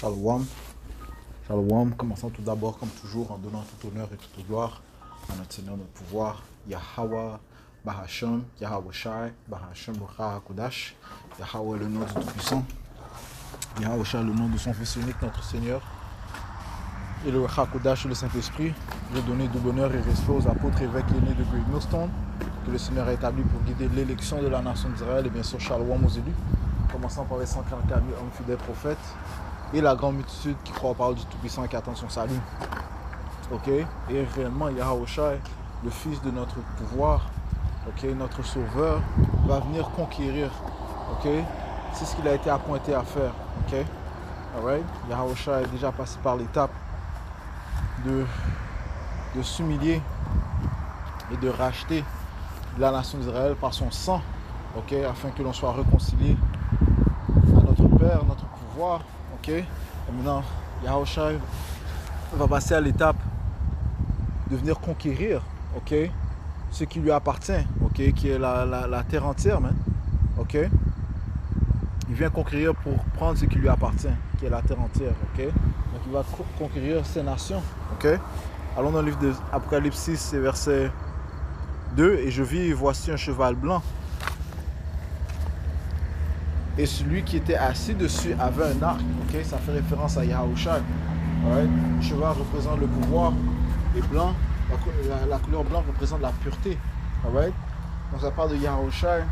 Shalom. Shalom. Commençons tout d'abord, comme toujours, en donnant tout honneur et toute gloire à notre Seigneur, notre pouvoir, Yahweh, Bahashem, Yahweh Shai, Bahashem, Ruach HaKodash, Yahweh, le nom du Tout-Puissant, Yahweh Shai, le nom de son Fils unique, notre Seigneur, et le Ruach HaKodash, le Saint-Esprit. Je vais donner double honneur et respect aux apôtres évêques aînés de Great Millstone, que le Seigneur a établi pour guider l'élection de la nation d'Israël, et bien sûr, Shalom aux élus, commençant par les 144 000 hommes fidèles prophètes, et la grande multitude qui croit aux paroles du Tout-Puissant et qui attend son salut. Ok? Et réellement, Yahweh Shai, le Fils de notre pouvoir, ok, notre Sauveur, va venir conquérir. Ok? C'est ce qu'il a été appointé à faire. Ok? Alright? Yahweh Shai est déjà passé par l'étape de s'humilier et de racheter la nation d'Israël par son sang. Ok? Afin que l'on soit réconcilié à notre Père, notre pouvoir. Ok, et maintenant, Yahweh Shai va passer à l'étape de venir conquérir, ok, ce qui lui appartient, ok, qui est la terre entière, man. Ok. Il vient conquérir pour prendre ce qui lui appartient, qui est la terre entière, ok. Donc il va conquérir ces nations, ok. Allons dans le livre de Apocalypse 6, verset 2, et je vis, voici un cheval blanc. Et celui qui était assis dessus avait un arc. Okay? Ça fait référence à Yahweh Shai. Right? Le cheval représente le pouvoir. Et blanc, la couleur blanc représente la pureté. Right? Donc ça parle de Yahweh Shai.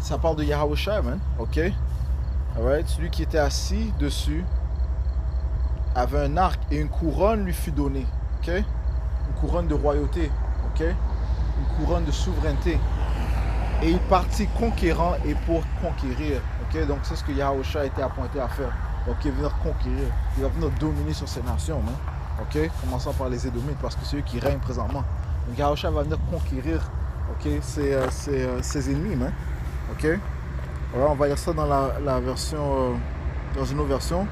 Ça parle de Yahweh Shai, man. Ok? Right? Celui qui était assis dessus avait un arc et une couronne lui fut donnée. Ok? Une couronne de royauté. Ok? Une couronne de souveraineté. Et il partit conquérant et pour conquérir. Okay? Donc c'est ce que Yahweh Shai a été appointé à faire. Donc il va venir conquérir. Il va venir dominer sur ces nations. Hein? Okay? Commençant par les Édomites, parce que c'est eux qui règnent présentement. Donc Yahweh Shai va venir conquérir, okay, ses ennemis. Hein? Okay? Alors, on va lire ça dans la version, dans une autre version.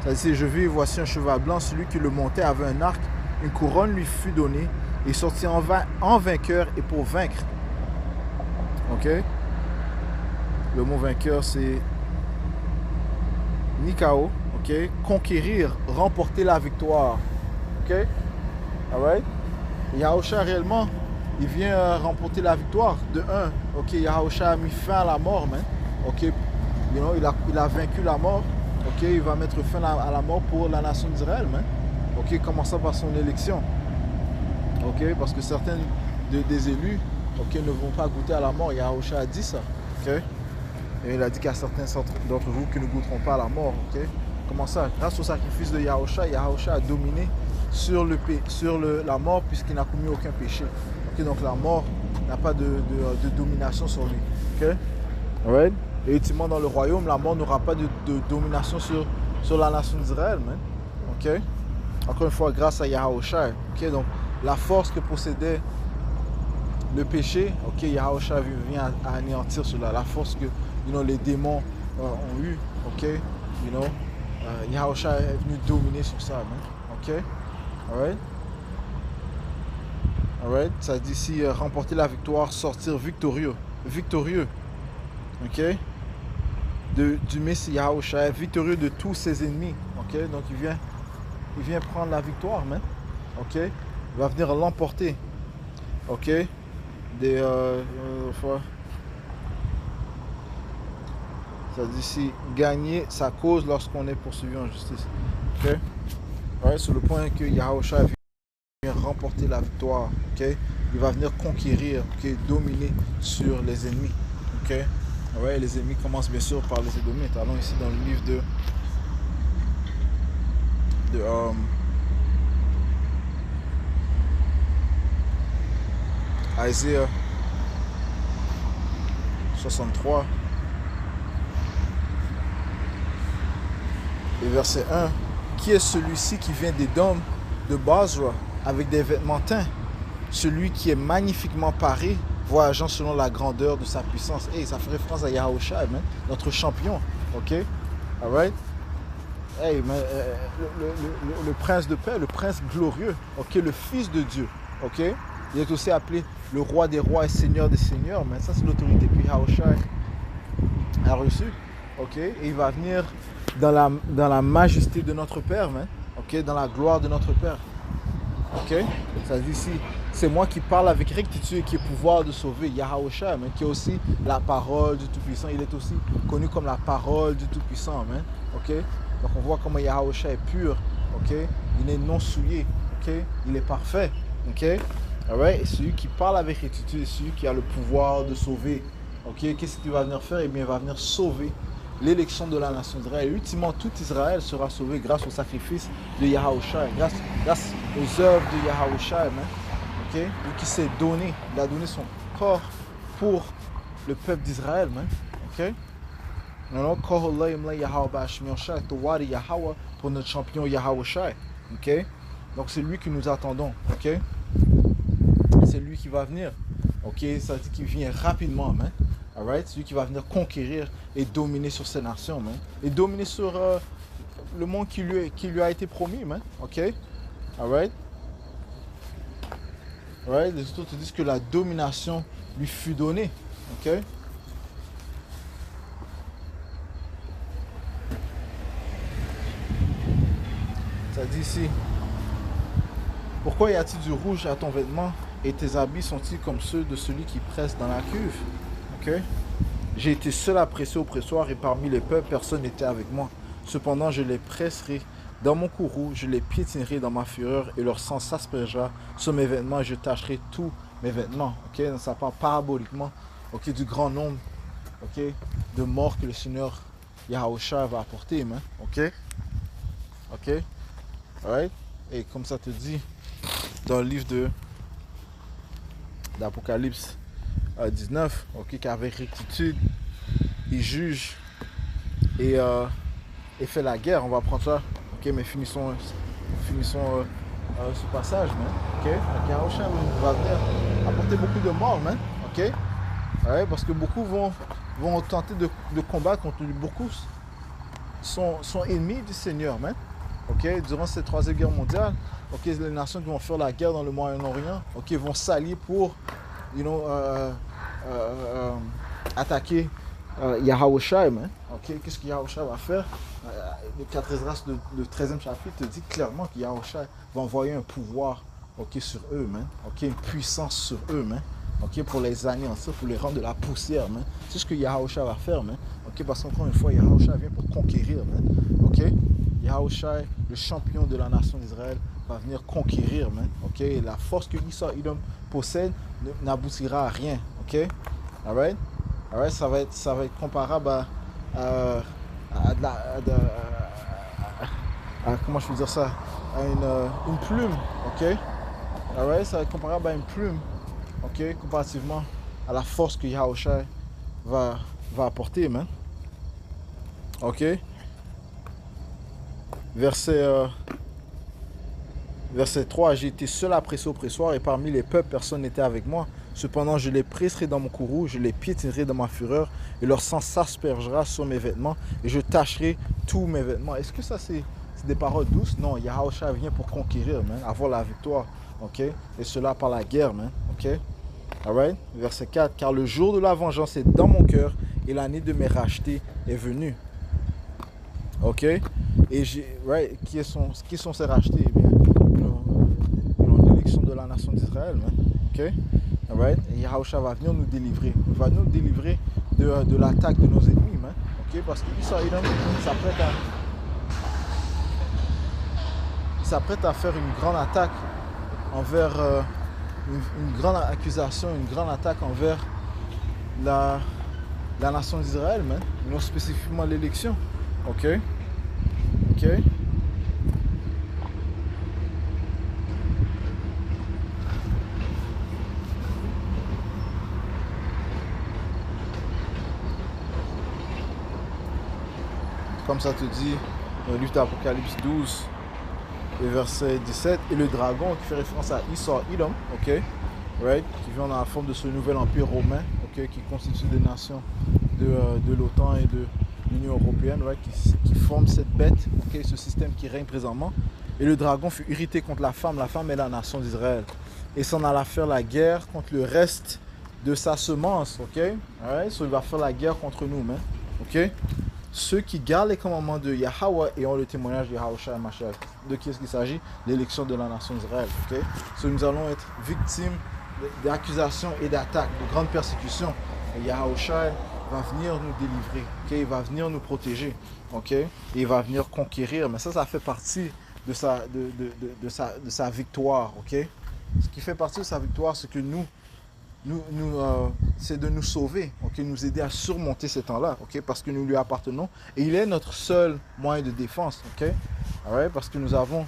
Ça dit, je vis, voici un cheval blanc, celui qui le montait avait un arc, une couronne lui fut donnée, et il sortit en vainqueur et pour vaincre. Ok, le mot vainqueur c'est Nikao, ok, conquérir, remporter la victoire, ok, alright. Yahweh Shai réellement, il vient remporter la victoire de 1, ok, Yahweh Shai a mis fin à la mort, man, ok, you know, il a vaincu la mort, ok, il va mettre fin à la mort pour la nation d'Israël, man, ok, commençant par son élection, ok, parce que certains des élus, ok, ne vont pas goûter à la mort. Yahweh Shai a dit ça. Okay? Et il a dit qu'il y a certains d'entre vous qui ne goûteront pas à la mort. Okay? Comment ça? Grâce au sacrifice de Yahweh Shai a dominé sur la mort puisqu'il n'a commis aucun péché. Okay? Donc la mort n'a pas de domination sur lui. Okay? Right? Et ultimement dans le royaume, la mort n'aura pas de domination sur la nation d'Israël. Okay? Encore une fois, grâce à Yahweh Shai. Okay? Donc la force que possédait le péché, ok, Yahweh Shai vient à anéantir cela, la force que les démons ont eu, ok, Yahweh Shai est venu dominer sur ça, man. Ok, alright, ça dit ici remporter la victoire, sortir victorieux, ok, du Messie Yahweh Shai, victorieux de tous ses ennemis, ok, donc il vient prendre la victoire, man, ok, il va venir l'emporter, ok. Ça dit ici gagner sa cause lorsqu'on est poursuivi en justice. Ok, ouais, sur le point que Yahweh Shai vient remporter la victoire. Ok, il va venir conquérir, ok, dominer sur les ennemis. Ok, ouais, les ennemis commencent bien sûr par les Édomites. Allons ici dans le livre de Isaïe 63 et verset 1. Qui est celui-ci qui vient d'Édom, de Basra, avec des vêtements teints? Celui qui est magnifiquement paré, voyageant selon la grandeur de sa puissance. Hey, ça fait référence à Yahweh Shai, notre champion. Ok, alright. Hey, le prince de paix, le prince glorieux. Ok, le fils de Dieu. Ok. Il est aussi appelé le roi des rois et seigneur des seigneurs. Mais ça, c'est l'autorité que Yahweh Shai a reçue. ok? Et il va venir dans la majesté de notre Père, man, ok? Dans la gloire de notre Père, ok? Ça dit ici, c'est moi qui parle avec rectitude et qui ai pouvoir de sauver, Yahawashi, man, qui est aussi la parole du Tout-Puissant. Il est aussi connu comme la parole du Tout-Puissant, man, ok? Donc on voit comment Yahawashi est pur, ok? Il est non souillé, ok? Il est parfait, ok? Alright? Et celui qui parle avec rectitude est celui qui a le pouvoir de sauver, ok? Qu'est-ce qu'il va venir faire? Eh bien, il va venir sauver l'élection de la nation d'Israël. Et ultimement, tout Israël sera sauvé grâce au sacrifice de Yahawashi, grâce aux œuvres de Yahawashi, man. Ok? Lui qui s'est donné, il a donné son corps pour le peuple d'Israël, man. Ok? Non, pour notre champion Yahawashi. Ok? Donc c'est lui que nous attendons. Ok? C'est lui qui va venir. Ok? Ça dit qu'il vient rapidement, man. Alright? C'est lui qui va venir conquérir et dominer sur ces nations, man. Et dominer sur le monde qui lui a été promis, man. Ok? Alright? Alright? Les autres te disent que la domination lui fut donnée. Ok? Ça dit ici, pourquoi y a-t-il du rouge à ton vêtement et tes habits sont-ils comme ceux de celui qui presse dans la cuve? Ok? J'ai été seul à presser au pressoir et parmi les peuples, personne n'était avec moi. Cependant, je les presserai dans mon courroux, je les piétinerai dans ma fureur et leur sang s'aspergera sur mes vêtements et je tâcherai tous mes vêtements. Ok? Donc, ça parle paraboliquement, ok, du grand nombre, ok, de morts que le Seigneur Yahawashi va apporter, man. Ok? Ok? Alright? Et comme ça te dit dans le livre d'Apocalypse 19, ok, qu'avec rectitude, il juge et fait la guerre. On va prendre ça, ok, mais finissons ce passage, man. Ok? Donc Yahawashi va venir apporter beaucoup de morts, man. Ok? Ouais, parce que beaucoup vont tenter de combattre contre lui. Beaucoup sont ennemis du Seigneur, man. Ok, durant cette troisième guerre mondiale, ok, les nations qui vont faire la guerre dans le Moyen-Orient, ok, vont s'allier pour, attaquer Yahawashi, man. Ok, qu'est-ce que Yahawashi va faire? Le 4 Esdras, le 13e chapitre, te dit clairement que Yahawashi va envoyer un pouvoir, ok, sur eux, man. Ok, une puissance sur eux, man. Ok, pour les anéantir, pour les rendre de la poussière, man. C'est ce que Yahawashi va faire, man. Ok, parce qu'encore une fois, Yahawashi vient pour conquérir, man. Ok? Yahawashi, le champion de la nation d'Israël, va venir conquérir, man. Ok? Et la force que Esau Edom possède n'aboutira à rien. Ok? Alright? Alright? Ça va être comparable comment je peux dire ça? À une plume. Ok? Alright? Ça va être comparable à une plume. Ok? Comparativement à la force que Yahawashi va apporter, man. Ok? Verset 3, j'ai été seul à presser au pressoir et parmi les peuples, personne n'était avec moi. Cependant, je les presserai dans mon courroux, je les piétinerai dans ma fureur et leur sang s'aspergera sur mes vêtements et je tâcherai tous mes vêtements. Est-ce que ça, c'est des paroles douces? Non, Yahawashi vient pour conquérir, man, avoir la victoire. Ok? Et cela par la guerre, man. Ok? Alright? Verset 4, car le jour de la vengeance est dans mon cœur et l'année de mes rachetés est venue. Ok? Et qui sont ces rachetés? Eh bien, l'élection de la nation d'Israël, man. Ok? Alright? Et Yahawashi va venir nous délivrer. Il va nous délivrer de l'attaque de nos ennemis, man. Ok? Parce qu'Esau Edom s'apprête à faire une grande attaque envers une grande accusation, une grande attaque envers la nation d'Israël, man. Non spécifiquement l'élection. Ok? Ok? Comme ça te dit dans le livre d'Apocalypse 12 et verset 17, et le dragon qui fait référence à Esau Edom, ok, right, qui vient dans la forme de ce nouvel empire romain, ok, qui constitue des nations de l'OTAN et de l'Union européenne, right, qui forment cette bête, ok, ce système qui règne présentement. Et le dragon fut irrité contre la femme est la nation d'Israël, et s'en alla faire la guerre contre le reste de sa semence, ok, right, so il va faire la guerre contre nous, man, ok. ceux qui gardent les commandements de Yahweh et ont le témoignage de Yahushua Mashiach. De qui est-ce qu'il s'agit? L'élection de la nation d'Israël. Okay? So, nous allons être victimes d'accusations et d'attaques, de grandes persécutions. Et Yahushua va venir nous délivrer. Okay? Il va venir nous protéger. Okay? Et il va venir conquérir. Mais ça fait partie de sa victoire. Okay? Ce qui fait partie de sa victoire, c'est que c'est de nous sauver, okay? Nous aider à surmonter ces temps-là, okay? Parce que nous lui appartenons. Et il est notre seul moyen de défense. Okay? Alright? Parce que nous avons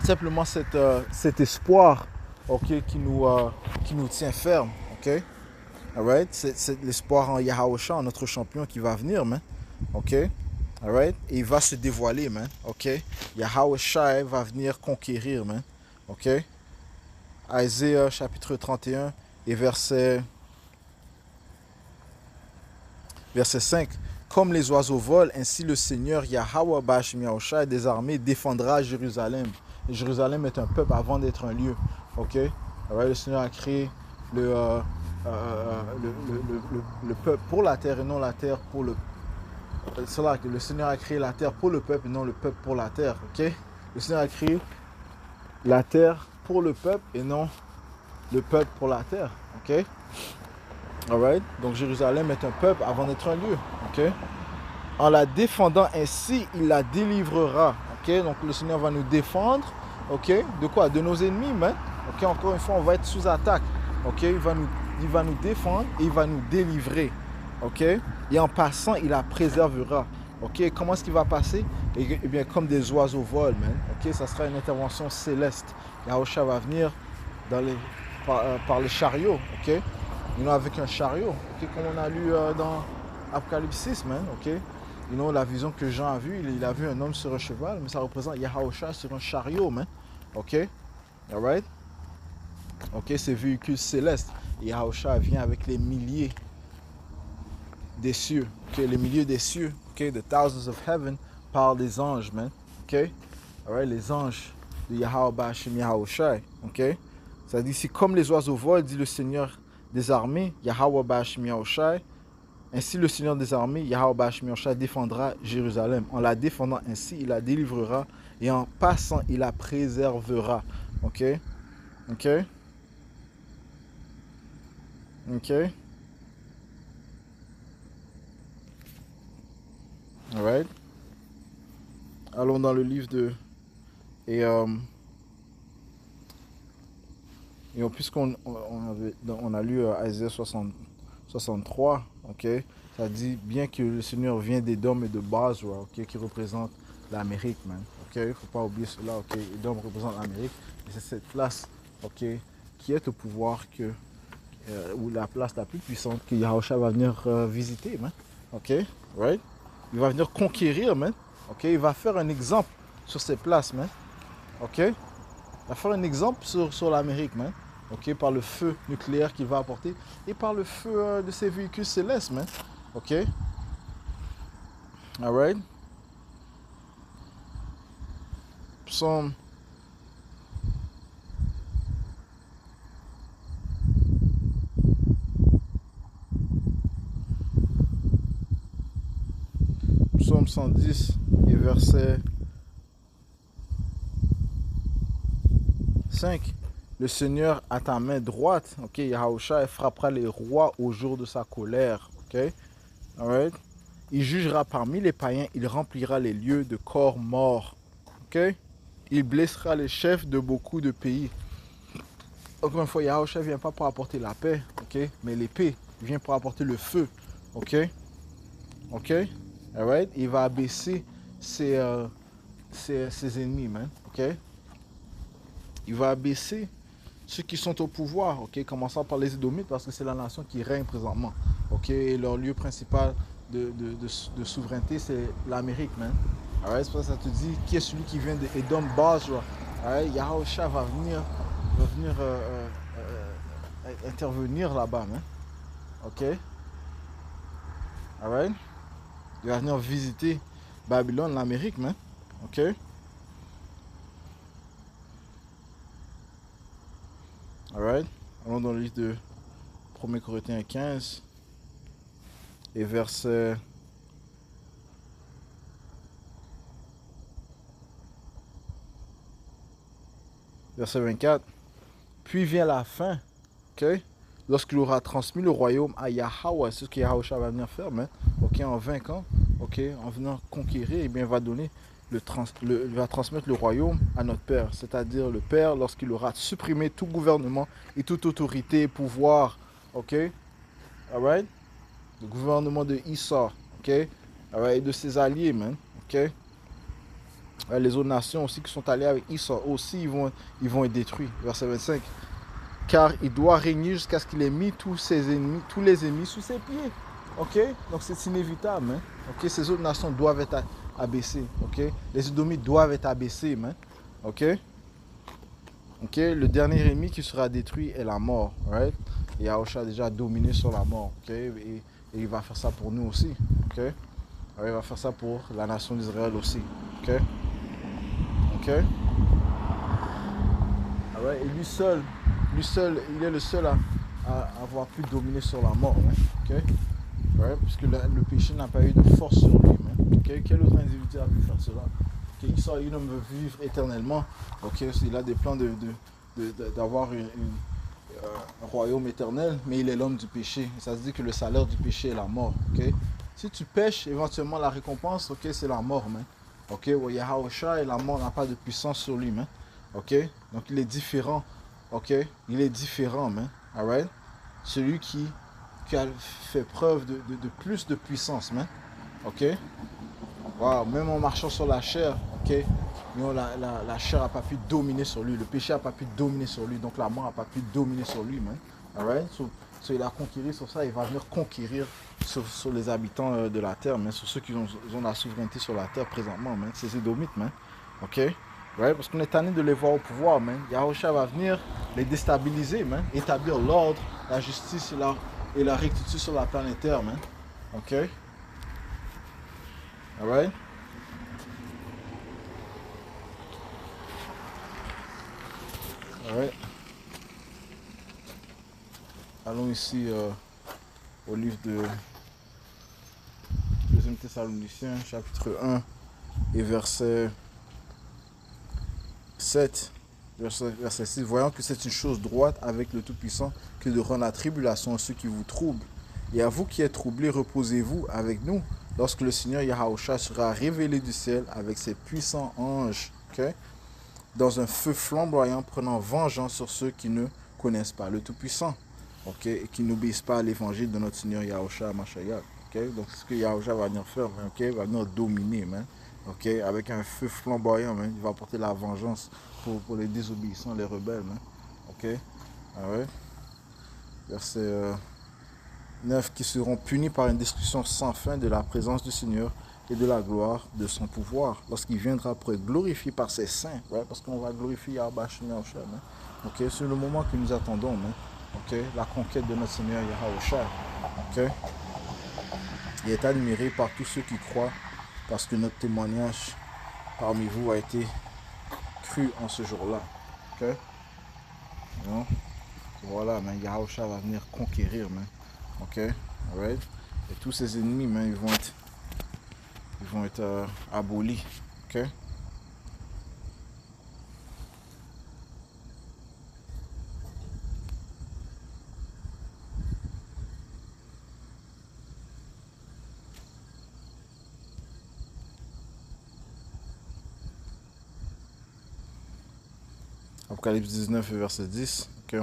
simplement cet espoir, okay? qui nous tient ferme. Okay? Alright? C'est l'espoir en Yahushua, notre champion qui va venir. Man. Okay? Alright? Et il va se dévoiler. Man. Okay? Yahushua va venir conquérir. Man. Okay? Isaïe chapitre 31 et verset 5. Comme les oiseaux volent, ainsi le Seigneur Yahweh Bashim Yahushua des armées défendra Jérusalem. Et Jérusalem est un peuple avant d'être un lieu. Okay? Alors, le Seigneur a créé le peuple pour la terre et non la terre pour le peuple. C'est là que le Seigneur a créé la terre pour le peuple et non le peuple pour la terre. Okay? Le Seigneur a créé la terre pour le peuple et non le peuple pour la terre. Ok? Alright? Donc Jérusalem est un peuple avant d'être un lieu. Ok? En la défendant ainsi, il la délivrera. Ok? Donc le Seigneur va nous défendre. Ok? De quoi? De nos ennemis, man. Ok? Encore une fois, on va être sous attaque. Ok? Il va nous défendre et il va nous délivrer. Ok? Et en passant, il la préservera. Ok? Comment est-ce qu'il va passer? Eh bien, comme des oiseaux volent, man. Ok? Ça sera une intervention céleste. Yahushua va venir par les chariots, ok? Avec un chariot, ok? Comme on a lu dans Apocalypse 6, man, ok? La vision que Jean a vue, il a vu un homme sur un cheval, mais ça représente Yahushua sur un chariot, man, ok? Alright? Ok, ces véhicules célestes. Yahushua vient avec les milliers des cieux, ok? Les milliers des cieux, ok? The thousands of heaven par les anges, man, ok? Alright, les anges de Yahweh Bashim Yahushua, ok? Ça dit ici, comme les oiseaux volent, dit le Seigneur des armées, Yahweh Bashim Yahushua. Ainsi le Seigneur des armées, Yahweh Bashim Yahushua, défendra Jérusalem. En la défendant ainsi, il la délivrera. Et en passant, il la préservera. Ok? Ok? Ok? Alright? Allons dans le livre de... Et puisqu'on a lu Isaïe 63, ok, ça dit bien que le Seigneur vient d'Édom et de Basra, ok, qui représente l'Amérique, man. Ok, il ne faut pas oublier cela, ok. Édom représente l'Amérique, et c'est cette place, ok, qui est au pouvoir ou la place la plus puissante que Yahushua va venir visiter, man. Ok, right? Il va venir conquérir, man. Ok, il va faire un exemple sur ces places, man. Ok, il va faire un exemple sur l'Amérique, man. Ok, par le feu nucléaire qu'il va apporter et par le feu de ces véhicules célestes, man. Ok, alright. Psaume 110 et verset 5. Le Seigneur à ta main droite, ok, Yahushua frappera les rois au jour de sa colère, ok, alright. Il jugera parmi les païens, il remplira les lieux de corps morts, ok. Il blessera les chefs de beaucoup de pays. Encore une fois, Yahushua ne vient pas pour apporter la paix, ok, mais l'épée, il vient pour apporter le feu, ok, ok, alright. Il va abaisser ses ennemis, man, ok. Il va abaisser ceux qui sont au pouvoir, ok, commençant par les Édomites, parce que c'est la nation qui règne présentement, ok, et leur lieu principal de souveraineté, c'est l'Amérique, man. Alright, c'est pour ça que ça te dit qui est celui qui vient de Edom Basra. Alright, Yahushua va venir intervenir là-bas, man. Ok, alright, il va venir visiter Babylone, l'Amérique, man. Ok. Alright, allons dans le livre de 1 Corinthiens 15 et verset verset 24. Puis vient la fin, ok? Lorsqu'il aura transmis le royaume à Yahweh, c'est ce que Yahusha va venir faire, man. Ok, en vainquant, ok, en venant conquérir, et bien, il va donner il va transmettre le royaume à notre Père, c'est-à-dire le Père, lorsqu'il aura supprimé tout gouvernement et toute autorité, pouvoir, ok, alright, le gouvernement de Issa, ok, alright, et de ses alliés, man, ok. Les autres nations aussi qui sont allées avec Issa aussi, ils vont être détruits. Verset 25. Car il doit régner jusqu'à ce qu'il ait mis tous les ennemis sous ses pieds. Ok? Donc c'est inévitable. Hein? Ok? Ces autres nations doivent être abaissées. Ok? Les Édomites doivent être abaissés. Hein? Ok? Ok? Le dernier ennemi qui sera détruit est la mort. Right? Et Yahushua a déjà dominé sur la mort. Ok? Et il va faire ça pour nous aussi. Ok? Alors, il va faire ça pour la nation d'Israël aussi. Ok? Ok? Ah ouais, et lui seul, il est le seul à avoir pu dominer sur la mort. Hein? Okay? Ouais, parce que le péché n'a pas eu de force sur lui. Hein? Okay? Quel autre individu a pu faire cela? Okay? Il veut vivre éternellement. Okay? Il a des plans d'avoir un royaume éternel, mais il est l'homme du péché. Ça se dit que le salaire du péché est la mort. Okay? Si tu pêches, éventuellement la récompense, okay, c'est la mort. Man. Okay? Ouais, Yahushua et la mort n'a pas de puissance sur lui. Man. Ok, donc il est différent. Ok, il est différent, man. Alright, celui qui a fait preuve de plus de puissance, man. Ok, wow, même en marchant sur la chair, ok, la chair n'a pas pu dominer sur lui, le péché n'a pas pu dominer sur lui, donc la mort n'a pas pu dominer sur lui, man. Alright, so il a conquéri sur ça, il va venir conquérir sur les habitants de la terre, mais sur ceux qui ont la souveraineté sur la terre présentement, man. C'est Édomites, man. Ok. Ouais, parce qu'on est tanné de les voir au pouvoir, man. Yahushua va venir les déstabiliser, man. Établir l'ordre, la justice et la rectitude sur la planète Terre, man. Ok? Alright? Alright. Allons ici au livre de 2 Thessaloniciens, chapitre 1 et verset 7. Verset 6. Voyant que c'est une chose droite avec le Tout-Puissant que de rendre la tribulation à ceux qui vous troublent. Et à vous qui êtes troublés, reposez-vous avec nous lorsque le Seigneur Yahushua sera révélé du ciel avec ses puissants anges, okay, dans un feu flamboyant, prenant vengeance sur ceux qui ne connaissent pas le Tout-Puissant, okay, et qui n'obéissent pas à l'évangile de notre Seigneur Yahushua Mashiach. Okay? Donc c'est ce que Yahushua va venir faire, okay? Il va venir dominer, man. Okay? Avec un feu flamboyant, man. Il va apporter la vengeance pour les désobéissants, les rebelles. Man. Okay? Ah ouais. Verset 9, qui seront punis par une destruction sans fin de la présence du Seigneur et de la gloire de son pouvoir, lorsqu'il viendra pour être glorifié par ses saints, ouais, parce qu'on va glorifier Yahweh Shemyahushua. Okay? C'est le moment que nous attendons, man. Okay? La conquête de notre Seigneur Yahushua. Okay? Il est admiré par tous ceux qui croient, parce que notre témoignage parmi vous a été cru en ce jour-là. Okay? Non? Voilà, man, Yahushua va venir conquérir, man. Ok? Alright? Et tous ces ennemis, man, ils vont être abolis. Ok? Apocalypse 19 et verset 10. Ok,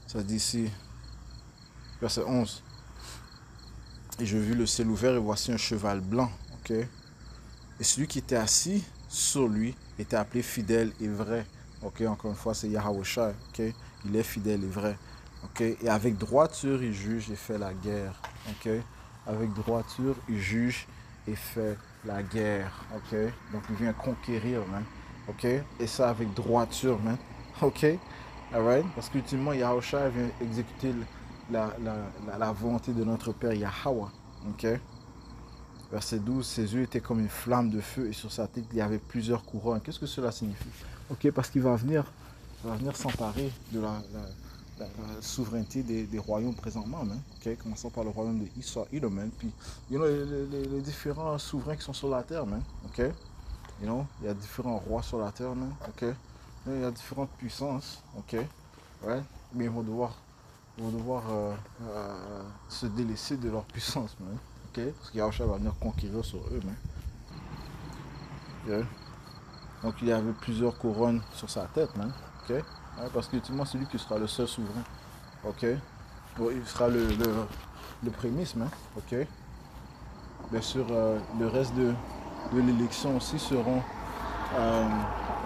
ça dit ici, verset 11. Et je vis le ciel ouvert et voici un cheval blanc. Ok? Et celui qui était assis sur lui était appelé fidèle et vrai. Ok, encore une fois, c'est Yahushua. Ok? Il est fidèle et vrai. Ok? Et avec droiture, il juge et fait la guerre. Ok? Avec droiture, il juge et fait la guerre. Ok? Donc il vient conquérir, man. Ok? Et ça avec droiture, man. Ok? Alright? Parce qu'ultimement, Yahushua vient exécuter la volonté de notre Père Yahweh. Ok? Verset 12, ses yeux étaient comme une flamme de feu et sur sa tête il y avait plusieurs couronnes. Qu'est-ce que cela signifie? Ok, parce qu'il va venir s'emparer de la souveraineté des royaumes présentement, hein? Okay? Commençons par le royaume de Issa, Edomen, puis les différents souverains qui sont sur la terre, man. Okay? Il y a différents rois sur la terre, man. Okay? Il y a différentes puissances, ok? Ouais, mais ils vont devoir se délaisser de leur puissance, man. Ok? Parce que Yahushua va venir conquérir sur eux, man. Ok? Donc il y avait plusieurs couronnes sur sa tête, man. Ok? Ouais, parce qu'ultimement, c'est lui qui sera le seul souverain. Ok? Bon, il sera le prémisse, man. Ok? Bien sûr, le reste de l'élection aussi seront euh,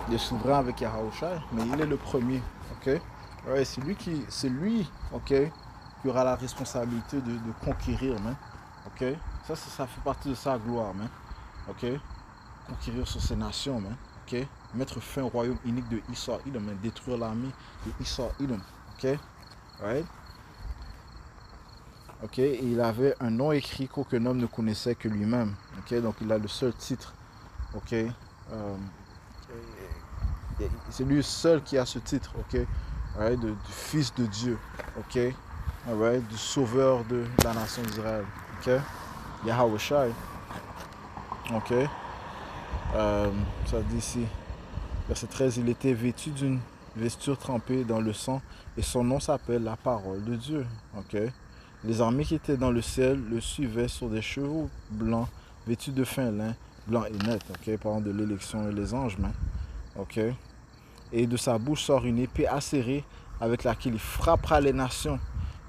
des souverains avec Yahushua, mais il est le premier. Ok? Ouais, c'est lui, ok, qui aura la responsabilité de conquérir, man. Ok? Ça fait partie de sa gloire, man. Ok? Conquérir sur ces nations, man. Ok? Mettre fin au royaume unique de Esau Edom, man. Détruire l'armée de Esau Edom. Ok? Right? Ok? Et il avait un nom écrit qu'aucun homme ne connaissait que lui-même. Ok? Donc il a le seul titre. Ok? C'est lui seul qui a ce titre. Ok? Right? Du fils de Dieu. Ok? Alright? Du sauveur de la nation d'Israël. Ok? Yahweh Shai. Ok? Ça dit ici. Verset 13, il était vêtu d'une vesture trempée dans le sang et son nom s'appelle la parole de Dieu. Okay? Les armées qui étaient dans le ciel le suivaient sur des chevaux blancs vêtus de fin lin, blanc et net. Okay? Parlant de l'élection et les anges. Man. Okay? Et de sa bouche sort une épée acérée avec laquelle il frappera les nations.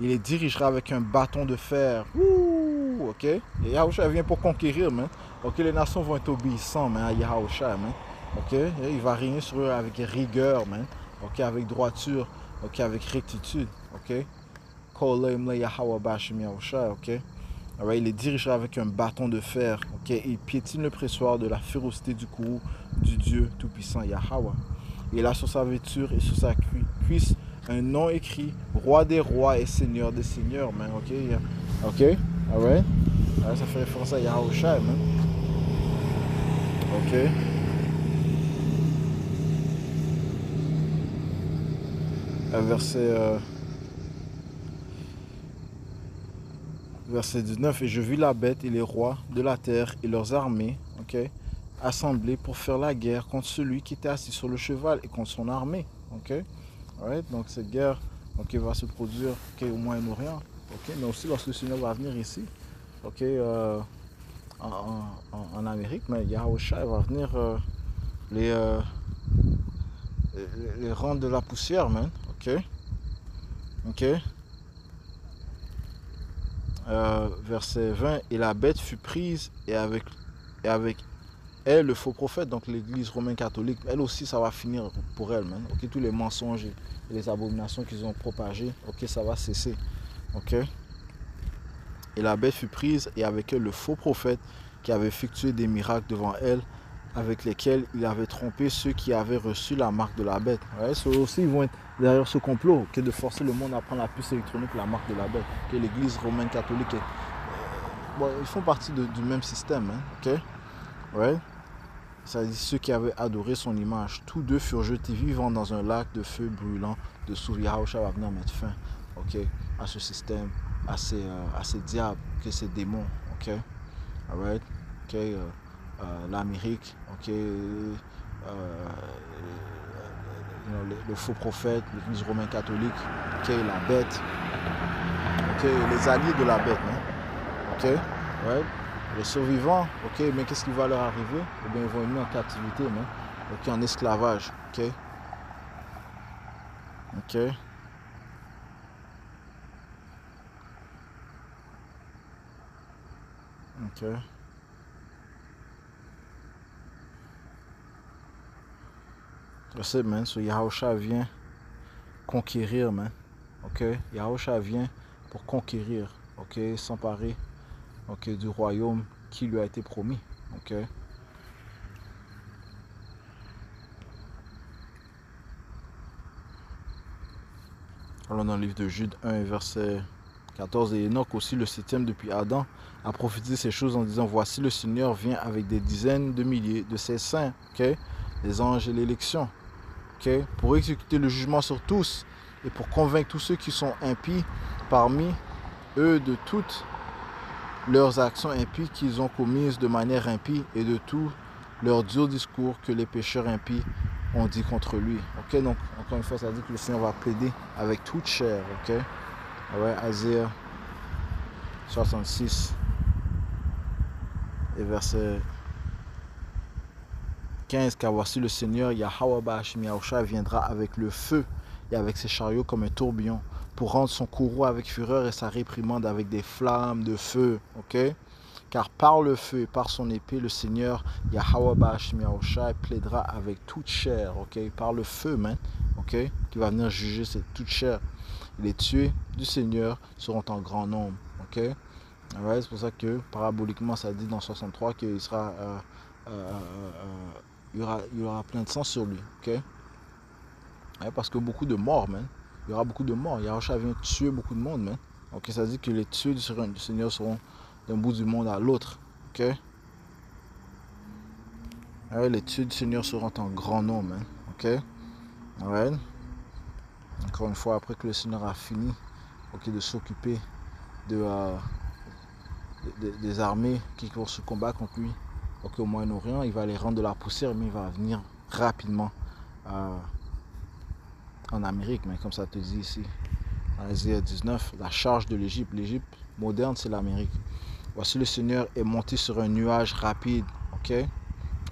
Il les dirigera avec un bâton de fer. Ouh, ok? Et Yahushua vient pour conquérir, man. Ok, les nations vont être obéissantes, man, à Yahushua, man. Ok? Et il va régner sur eux avec rigueur, man. Ok, avec droiture. Ok, avec rectitude. Ok? Ok? Alright, il les dirigera avec un bâton de fer. Ok? Il piétine le pressoir de la férocité du courroux du Dieu Tout-Puissant Yahweh. Et il a sur sa vêture et sur sa cuisse un nom écrit Roi des rois et Seigneur des seigneurs, man. Ok? Ok? Alright? Ça fait référence à Yahushua, man. Ok? Verset, verset 19. Et je vis la bête et les rois de la terre et leurs armées, ok, assemblés pour faire la guerre contre celui qui était assis sur le cheval et contre son armée. Ok? Alright? Donc cette guerre va se produire au Moyen-Orient, mais aussi lorsque le Seigneur va venir ici, en Amérique, mais Yahushua va venir les, euh, les rendre de la poussière, man. Ok? Ok? Verset 20. Et la bête fut prise et avec elle le faux prophète, donc l'église romaine catholique, elle aussi ça va finir pour elle, man. Ok? Tous les mensonges et les abominations qu'ils ont propagées, ok, ça va cesser. Ok? Et la bête fut prise et avec elle le faux prophète qui avait effectué des miracles devant elle, avec lesquels il avait trompé ceux qui avaient reçu la marque de la bête. Ouais, ceux aussi ils vont être derrière ce complot, de forcer le monde à prendre la puce électronique, la marque de la bête. L'église romaine catholique est... Bon, ils font partie du même système, hein, ok? Ouais. Ça dit ceux qui avaient adoré son image, tous deux furent jetés vivants dans un lac de feu brûlant dessous. Yahushua va venir mettre fin, ok, à ce système, à ces diables, ces démons, ok, alright, ok, l'Amérique, ok, le faux prophète, l'église romaine catholique, ok, la bête, ok, les alliés de la bête, hein, ok, right. Les survivants, ok, mais qu'est-ce qui va leur arriver? Eh bien, ils vont être mis en captivité, mais, ok, en esclavage, ok, ok. Ok. Je sais, man. So, Yahushua vient conquérir, man. Ok. Yahushua vient pour conquérir. Ok. S'emparer. Ok. Du royaume qui lui a été promis. Ok. Alors, dans le livre de Jude 1, verset 14, et Enoch aussi, le septième depuis Adam, a prophétisé ces choses en disant, voici le Seigneur vient avec des dizaines de milliers de ses saints. Ok. Les anges et l'élection. Okay, pour exécuter le jugement sur tous et pour convaincre tous ceux qui sont impies parmi eux de toutes leurs actions impies qu'ils ont commises de manière impie et de tous leurs durs discours que les pécheurs impies on dit contre lui. Ok, donc encore une fois, ça dit que le Seigneur va plaider avec toute chair. Ok, ouais, Isaïe 66 et verset 15, car voici le Seigneur Yahweh Ba'ashim Yahushua viendra avec le feu et avec ses chariots comme un tourbillon pour rendre son courroux avec fureur et sa réprimande avec des flammes de feu. Ok, car par le feu et par son épée, le Seigneur Yahweh Ba'ashim Yahushua plaidera avec toute chair. Ok, par le feu, man. Ok, qui va venir juger toute chair. Les tués du Seigneur seront en grand nombre. Ok, ouais, c'est pour ça que paraboliquement, ça dit dans 63 qu'il sera il y aura plein de sang sur lui, ok? Ouais, parce que beaucoup de morts, man. Il y aura beaucoup de morts. Yahushua vient tuer beaucoup de monde, man. Ok, ça dit que les tués du Seigneur seront d'un bout du monde à l'autre, ok? Ouais, les tués du Seigneur seront en grand nombre, man. Ok? Ouais. Encore une fois, après que le Seigneur a fini, ok, de s'occuper des armées qui vont se combattre contre lui, ok, au Moyen-Orient, il va les rendre de la poussière, mais il va venir rapidement en Amérique, mais comme ça te dit ici, dans Isaïe 19, la charge de l'Égypte. L'Égypte moderne, c'est l'Amérique. Voici le Seigneur est monté sur un nuage rapide, ok?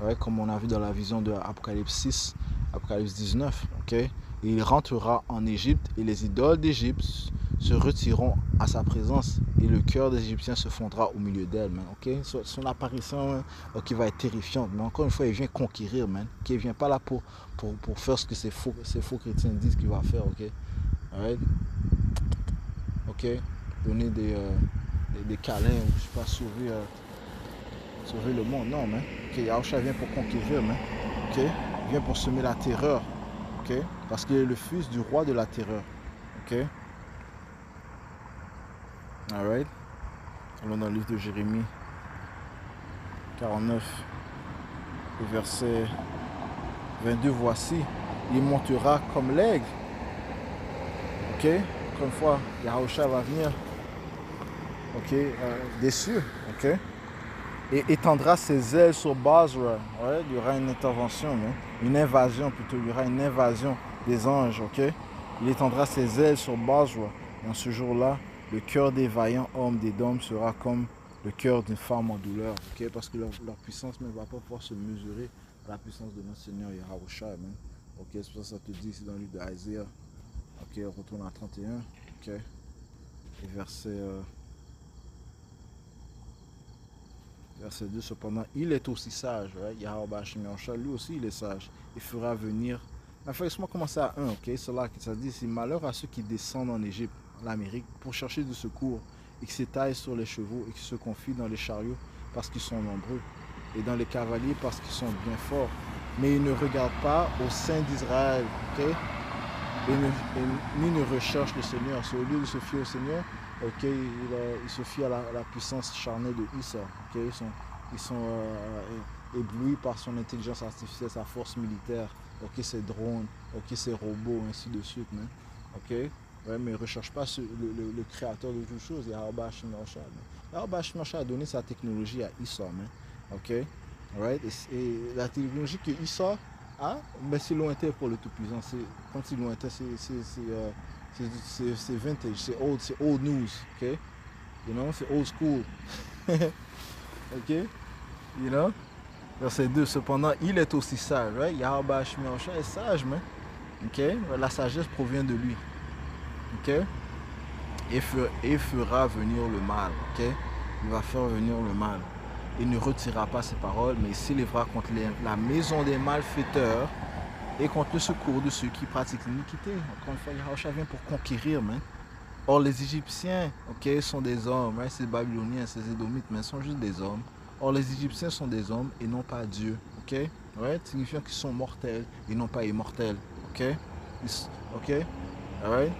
Ouais, comme on a vu dans la vision de Apocalypse 6, Apocalypse 19, ok? Et il rentrera en Égypte et les idoles d'Égypte se retireront à sa présence et le cœur des Égyptiens se fondra au milieu d'elle, man, ok? Son apparition, ok, va être terrifiante, mais encore une fois, il vient conquérir, man, ok? Il vient pas là pour faire ce que ces faux chrétiens disent qu'il va faire, ok? Alright? Ok? Donner des câlins, ou je sais pas, sauver le monde, non, man. Ok, Yahushua vient pour conquérir, man. Ok? Il vient pour semer la terreur, ok? Parce qu'il est le fils du roi de la terreur, ok? Alright? Allons dans le livre de Jérémie 49, le verset 22, voici, il montera comme l'aigle, ok? Encore une fois, Yahushua va venir, ok, des cieux, ok? Et étendra ses ailes sur Basra. Ouais, il y aura une intervention, hein? Une invasion plutôt, il y aura une invasion des anges, ok? Il étendra ses ailes sur Basra. Et en ce jour-là, le cœur des vaillants hommes d'Édom sera comme le cœur d'une femme en douleur, ok? Parce que leur puissance ne va pas pouvoir se mesurer à la puissance de notre Seigneur Yahushua, hein? Ok, c'est pour ça que ça te dit ici dans le livre d'Isaiah. Ok, on retourne à 31, ok? Et verset 2, cependant, il est aussi sage. Right? Yahweh Ba'ashim Yahushua, lui aussi, il est sage. Il fera venir. Mais laisse-moi commencer à 1, ok? C'est là que ça dit, c'est malheur à ceux qui descendent en Égypte, en Amérique, pour chercher du secours, et qui s'étaillent sur les chevaux, et qui se confient dans les chariots, parce qu'ils sont nombreux, et dans les cavaliers, parce qu'ils sont bien forts. Mais ils ne regardent pas au sein d'Israël, ok? Ni ne recherchent le Seigneur. C'est au lieu de se fier au Seigneur, ok, il se fie à la puissance charnelle de Issa. Ok, ils sont éblouis par son intelligence artificielle, sa force militaire. Ok, ses drones, ok, ses robots, ainsi de suite. Hein. Ok, ouais, mais ils ne recherchent pas le créateur de toutes choses, Yahweh Ba'ashim Yahushua. Yahweh Ba'ashim Yahushua a donné sa technologie à Issa. Ok, right? Et la technologie que Issa a, mais c'est lointain pour le Tout-Puissant. Quand c'est lointain, c'est vintage, c'est old news, ok? You know, c'est old school. Ok? You know? Verset 2, cependant, il est aussi sage, right? Yahweh Ba'ashim Yahushua est sage, man. Ok? La sagesse provient de lui. Ok? Et fera venir le mal, ok? Il va faire venir le mal. Il ne retirera pas ses paroles, mais il s'élèvera contre la maison des malfaiteurs et contre le secours de ceux qui pratiquent l'iniquité. Encore une fois, Yahushua vient pour conquérir, man. Or, les Égyptiens, ok, sont des hommes, right? Ces Babyloniens, ces Édomites, mais sont juste des hommes. Or, les Égyptiens sont des hommes et non pas Dieu, ok? Right? Signifiant qu'ils sont mortels et non pas immortels, ok? Ok? Alright?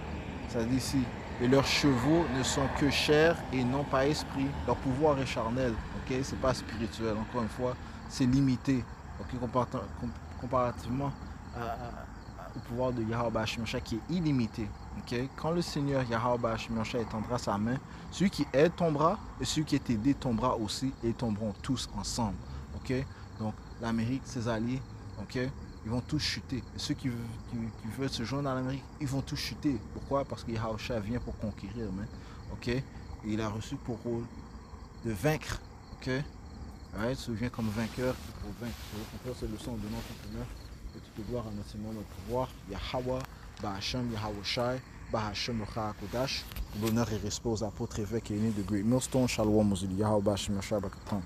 Ça dit ici, et leurs chevaux ne sont que chair et non pas esprit. Leur pouvoir est charnel, ok? C'est pas spirituel, encore une fois, c'est limité, ok? Comparativement au pouvoir de Yahweh Ba'ashim Yahushua qui est illimité, ok? Quand le Seigneur Yahweh Ba'ashim Yahushua étendra sa main, celui qui aide tombera et celui qui est aidé tombera aussi et ils tomberont tous ensemble, ok? Donc l'Amérique, ses alliés, ok? ils vont tous chuter. Et ceux qui veulent se joindre à l'Amérique, ils vont tous chuter. Pourquoi? Parce que Yahushua vient pour conquérir, man. Ok? Et il a reçu pour rôle de vaincre. Ok? Ouais, il se vient comme vainqueur pour vaincre. Je vais faire cette leçon en donnant tout honneur et toute gloire à notre Seigneur, notre pouvoir. Yahweh, Bahasham, Yahushai, Bahasham, Locha Kodash. L'honneur et respect aux apôtres, évêques et aînés de Great Millstone. Shalom, Mozili, Yahweh, Bahasham, Yahshua, Bakatam.